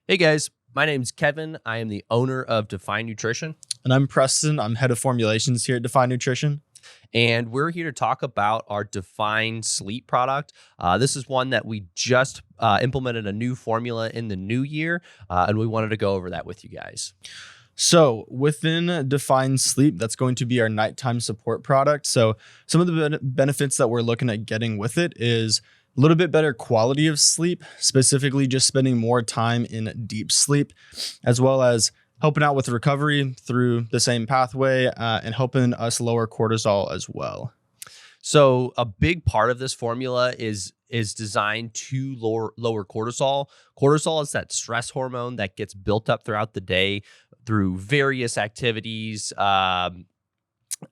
Hey guys, my name's Kevin. I am the owner of Define Nutrition, And I'm Preston. I'm head of formulations here at Define Nutrition. and we're here to talk about our Define Sleep product. This is one that we just implemented a new formula in the new year, and we wanted to go over that with you guys. So within Define Sleep, that's going to be our nighttime support product. So some of the benefits that we're looking at getting with it is a little bit better quality of sleep, specifically just spending more time in deep sleep, as well as helping out with recovery through the same pathway and helping us lower cortisol as well. So a big part of this formula is designed to lower cortisol. Cortisol is that stress hormone that gets built up throughout the day through various activities.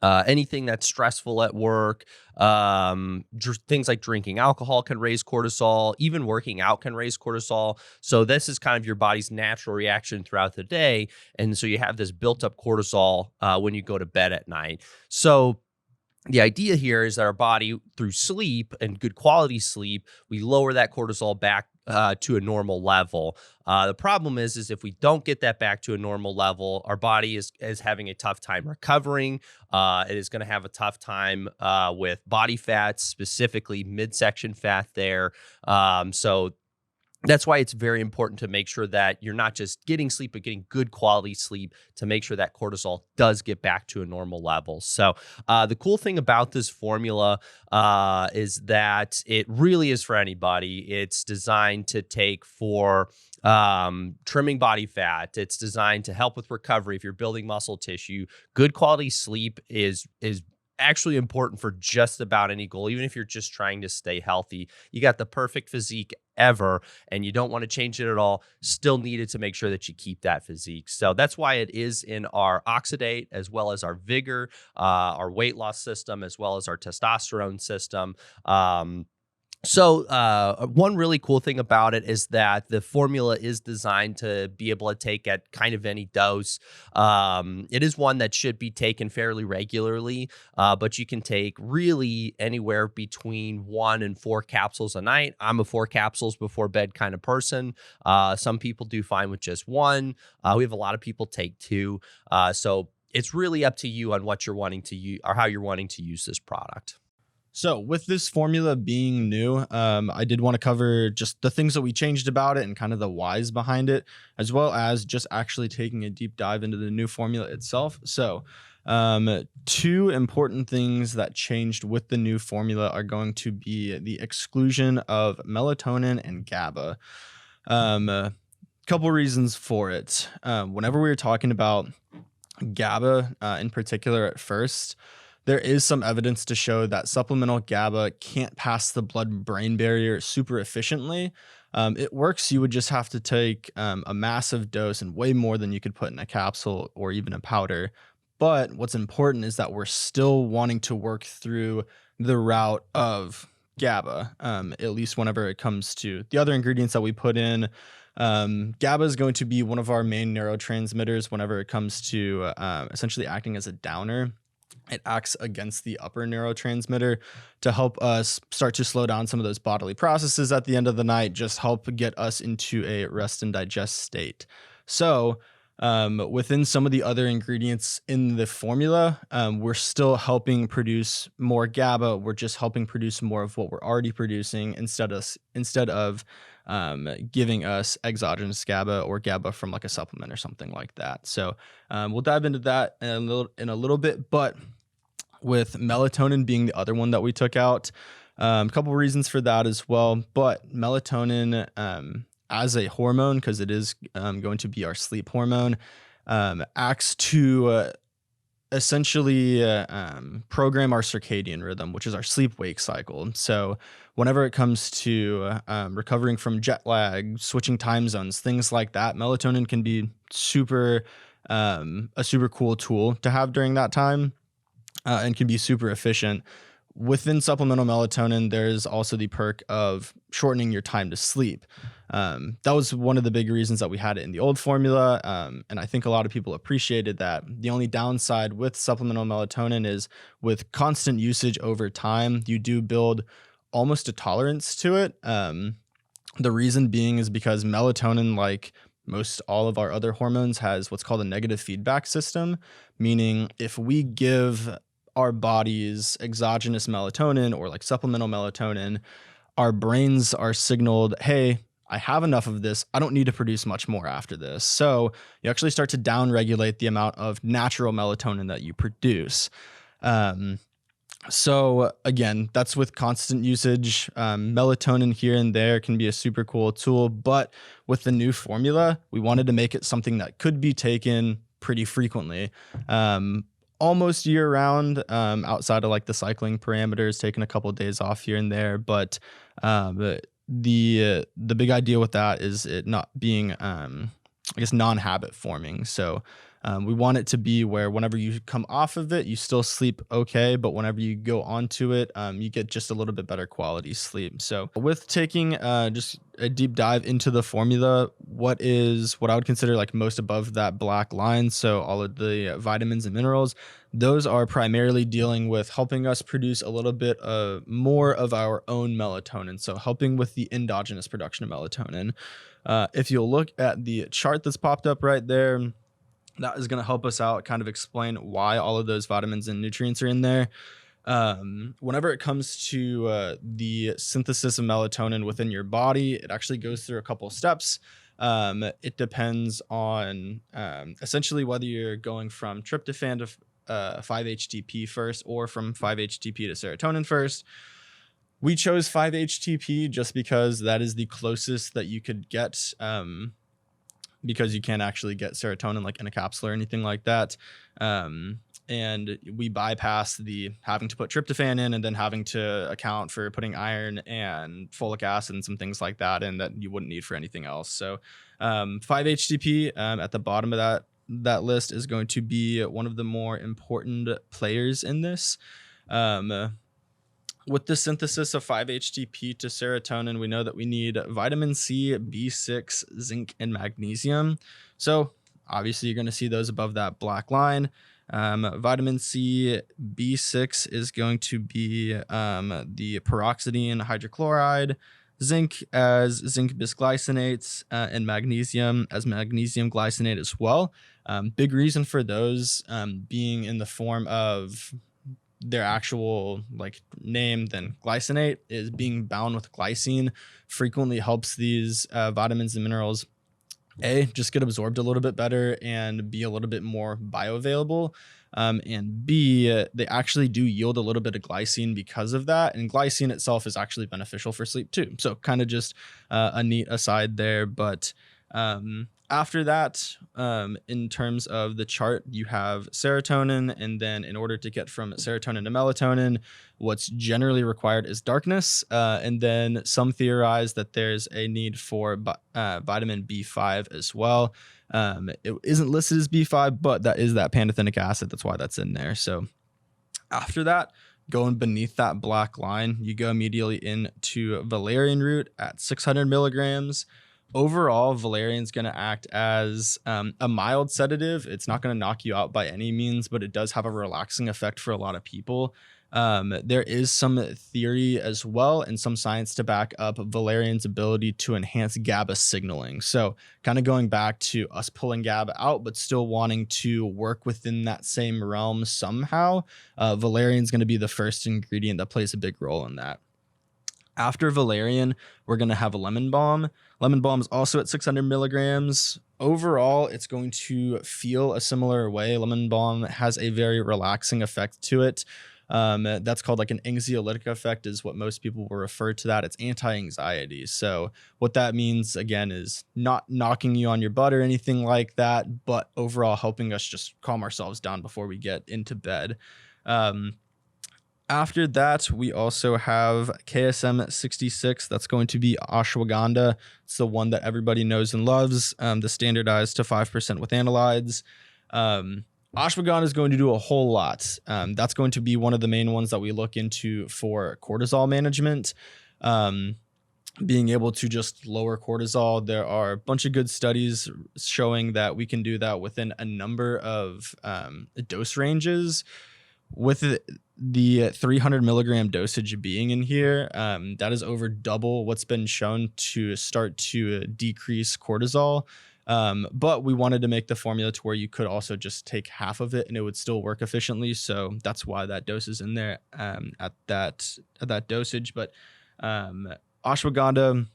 Anything that's stressful at work, things like drinking alcohol can raise cortisol, even working out can raise cortisol. So this is kind of your body's natural reaction throughout the day. And so you have this built up cortisol when you go to bed at night. So the idea here is that our body, through sleep and good quality sleep, we lower that cortisol back to a normal level. The problem is if we don't get that back to a normal level, our body is having a tough time recovering. It is going to have a tough time with body fats, specifically midsection fat there. So that's why it's very important to make sure that you're not just getting sleep, but getting good quality sleep to make sure that cortisol does get back to a normal level. So the cool thing about this formula is that it really is for anybody. It's designed to take for trimming body fat. It's designed to help with recovery if you're building muscle tissue. Good quality sleep is actually important for just about any goal, even if you're just trying to stay healthy. You got the perfect physique ever and you don't want to change it at all, still needed to make sure that you keep that physique. So that's why it is in our Oxidate, as well as our Vigor, our weight loss system, as well as our testosterone system. So one really cool thing about it is that the formula is designed to be able to take at kind of any dose. It is one that should be taken fairly regularly, but you can take really anywhere between 1 and 4 capsules a night. I'm a 4 capsules before bed kind of person. Some people do fine with just 1. We have a lot of people take 2. So it's really up to you on what you're wanting to use or how you're wanting to use this product. So with this formula being new, I did want to cover just the things that we changed about it and kind of the whys behind it, as well as just actually taking a deep dive into the new formula itself. So 2 important things that changed with the new formula are going to be the exclusion of melatonin and GABA. Couple reasons for it. Whenever we were talking about GABA in particular at first, there is some evidence to show that supplemental GABA can't pass the blood-brain barrier super efficiently. It works. You would just have to take a massive dose and way more than you could put in a capsule or even a powder. But what's important is that we're still wanting to work through the route of GABA, at least whenever it comes to the other ingredients that we put in. GABA is going to be one of our main neurotransmitters whenever it comes to essentially acting as a downer. It acts against the upper neurotransmitter to help us start to slow down some of those bodily processes at the end of the night, just help get us into a rest and digest state. So within some of the other ingredients in the formula, we're still helping produce more GABA. We're just helping produce more of what we're already producing instead of giving us exogenous GABA or GABA from like a supplement or something like that. So we'll dive into that in a little bit, but with melatonin being the other one that we took out, a couple reasons for that as well. But melatonin as a hormone, because it is going to be our sleep hormone, acts to essentially program our circadian rhythm, which is our sleep-wake cycle. So whenever it comes to recovering from jet lag, switching time zones, things like that, melatonin can be a super cool tool to have during that time and can be super efficient. Within supplemental melatonin, there's also the perk of shortening your time to sleep. That was one of the big reasons that we had it in the old formula, and I think a lot of people appreciated that. The only downside with supplemental melatonin is with constant usage over time, you do build almost a tolerance to it. The reason being is because melatonin, like most all of our other hormones, has what's called a negative feedback system, meaning if we give our bodies exogenous melatonin or like supplemental melatonin, our brains are signaled, hey, I have enough of this. I don't need to produce much more after this. So you actually start to downregulate the amount of natural melatonin that you produce. So again, that's with constant usage. Melatonin here and there can be a super cool tool, but with the new formula, we wanted to make it something that could be taken pretty frequently. Almost year round, outside of like the cycling parameters, taking a couple of days off here and there. But the big idea with that is it not being, I guess, non-habit forming. So we want it to be where whenever you come off of it, you still sleep okay, but whenever you go onto it, you get just a little bit better quality sleep. So with taking just a deep dive into the formula, what I would consider like most above that black line, so all of the vitamins and minerals, those are primarily dealing with helping us produce a little bit more of our own melatonin, so helping with the endogenous production of melatonin. If you'll look at the chart that's popped up right there, that is going to help us out, kind of explain why all of those vitamins and nutrients are in there. Whenever it comes to the synthesis of melatonin within your body, it actually goes through a couple of steps. It depends on essentially whether you're going from tryptophan to 5-HTP first, or from 5-HTP to serotonin first. We chose 5-HTP just because that is the closest that you could get, because you can't actually get serotonin like in a capsule or anything like that. And we bypass the having to put tryptophan in and then having to account for putting iron and folic acid and some things like that in that you wouldn't need for anything else. So 5-HTP at the bottom of that list is going to be one of the more important players in this. With the synthesis of 5-HTP to serotonin, we know that we need vitamin C, B6, zinc, and magnesium. So obviously you're going to see those above that black line. Vitamin C, B6 is going to be the peroxidine hydrochloride, zinc as zinc bisglycinate, and magnesium as magnesium glycinate as well. Big reason for those being in the form of their actual like name, then glycinate, is being bound with glycine frequently helps these vitamins and minerals just get absorbed a little bit better and be a little bit more bioavailable, and B, they actually do yield a little bit of glycine because of that, and glycine itself is actually beneficial for sleep too. So kind of just a neat aside there. But after that, in terms of the chart, you have serotonin, and then in order to get from serotonin to melatonin, what's generally required is darkness, and then some theorize that there's a need for vitamin B5 as well. It isn't listed as B5, but that is that pantothenic acid. That's why that's in there. So after that, going beneath that black line, you go immediately into valerian root at 600 milligrams. Overall, valerian is going to act as a mild sedative. It's not going to knock you out by any means, but it does have a relaxing effect for a lot of people. There is some theory as well and some science to back up valerian's ability to enhance GABA signaling. So kind of going back to us pulling GABA out, but still wanting to work within that same realm somehow, valerian is going to be the first ingredient that plays a big role in that. After valerian, we're going to have a lemon balm. Lemon balm is also at 600 milligrams. Overall, it's going to feel a similar way. Lemon balm has a very relaxing effect to it. That's called like an anxiolytic effect is what most people will refer to that. It's anti-anxiety. So what that means, again, is not knocking you on your butt or anything like that, but overall helping us just calm ourselves down before we get into bed. After that, we also have KSM 66. That's going to be ashwagandha. It's the one that everybody knows and loves, the standardized to 5% with analytes. Ashwagandha is going to do a whole lot. That's going to be one of the main ones that we look into for cortisol management. Being able to just lower cortisol. There are a bunch of good studies showing that we can do that within a number of dose ranges. With the 300 milligram dosage being in here, that is over double what's been shown to start to decrease cortisol. But we wanted to make the formula to where you could also just take half of it and it would still work efficiently. So that's why that dose is in there at that dosage. But ashwagandha,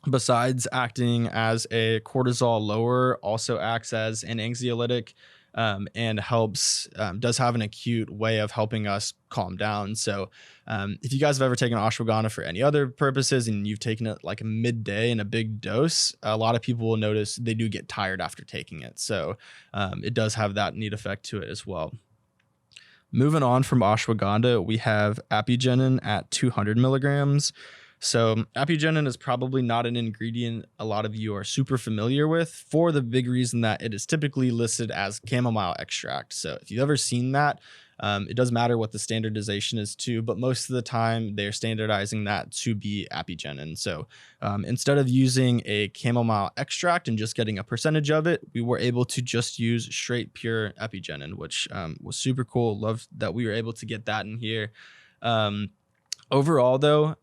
besides acting as a cortisol lower, also acts as an anxiolytic, and does have an acute way of helping us calm down. So if you guys have ever taken ashwagandha for any other purposes and you've taken it like midday in a big dose, a lot of people will notice they do get tired after taking it. So it does have that neat effect to it as well. Moving on from ashwagandha, we have apigenin at 200 milligrams. So apigenin is probably not an ingredient a lot of you are super familiar with, for the big reason that it is typically listed as chamomile extract. So if you've ever seen that, it does matter what the standardization is too, but most of the time they're standardizing that to be apigenin. So instead of using a chamomile extract and just getting a percentage of it, we were able to just use straight pure apigenin, which was super cool. Love that we were able to get that in here. Overall though,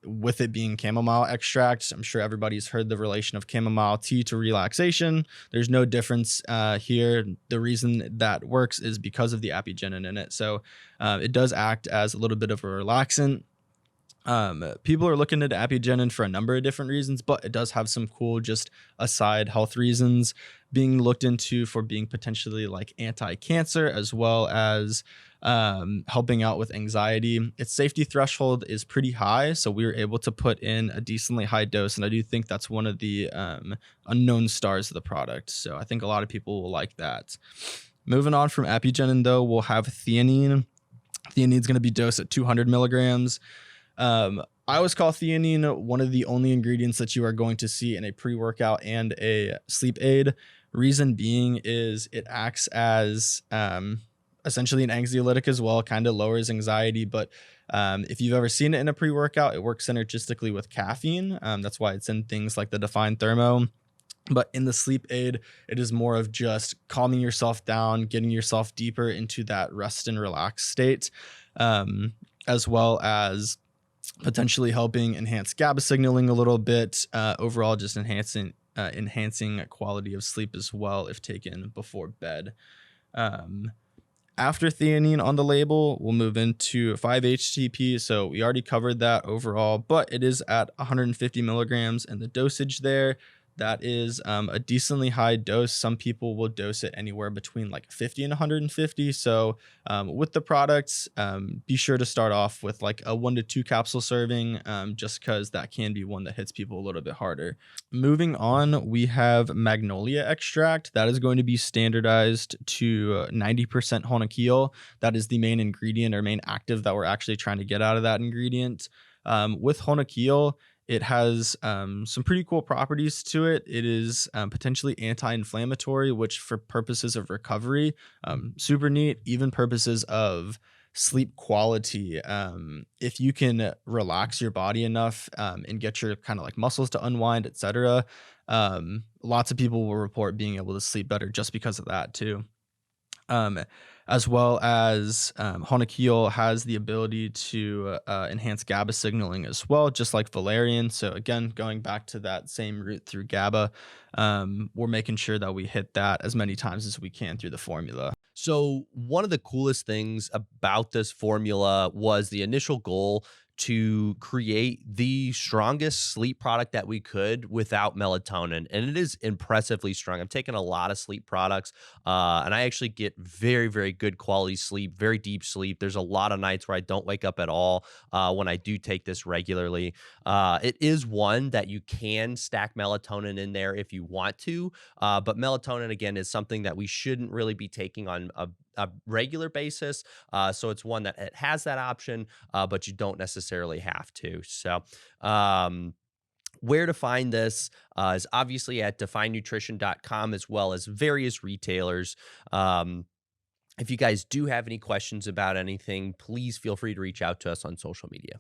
with it being chamomile extract, I'm sure everybody's heard the relation of chamomile tea to relaxation. There's no difference here. The reason that works is because of the apigenin in it. So it does act as a little bit of a relaxant. People are looking at apigenin for a number of different reasons, but it does have some cool, just aside health reasons being looked into for being potentially like anti-cancer, as well as helping out with anxiety. Its safety threshold is pretty high, so we were able to put in a decently high dose, and I do think that's one of the unknown stars of the product. So I think a lot of people will like that. Moving on from apigenin though, we'll have theanine. Theanine is going to be dosed at 200 milligrams. I always call theanine one of the only ingredients that you are going to see in a pre-workout and a sleep aid. Reason being is it acts as essentially an anxiolytic as well, kind of lowers anxiety. But if you've ever seen it in a pre-workout, it works synergistically with caffeine. That's why it's in things like the Define Thermo. But in the sleep aid, it is more of just calming yourself down, getting yourself deeper into that rest and relax state, as well as potentially helping enhance GABA signaling a little bit. Overall, just enhancing quality of sleep as well if taken before bed. After theanine on the label, we'll move into 5-HTP. So we already covered that overall, but it is at 150 milligrams, and the dosage there, that is a decently high dose. Some people will dose it anywhere between like 50 and 150. So with the products, be sure to start off with like a 1 to 2 capsule serving, just because that can be one that hits people a little bit harder. Moving on, we have magnolia extract. That is going to be standardized to 90% honocchial. That is the main ingredient or main active that we're actually trying to get out of that ingredient. With honocchial, it has some pretty cool properties to it. It is potentially anti-inflammatory, which for purposes of recovery, super neat. Even purposes of sleep quality, if you can relax your body enough and get your kind of like muscles to unwind, etc., lots of people will report being able to sleep better just because of that too. As well as honocchial has the ability to enhance GABA signaling as well, just like valerian. So again, going back to that same route through GABA, we're making sure that we hit that as many times as we can through the formula. So one of the coolest things about this formula was the initial goal to create the strongest sleep product that we could without melatonin. And it is impressively strong. I've taken a lot of sleep products, and I actually get very, very good quality sleep, very deep sleep. There's a lot of nights where I don't wake up at all when I do take this regularly. It is one that you can stack melatonin in there if you want to, but melatonin, again, is something that we shouldn't really be taking on a regular basis. So it's one that it has that option, but you don't necessarily have to. So where to find this is obviously at definenutrition.com, as well as various retailers. If you guys do have any questions about anything, please feel free to reach out to us on social media.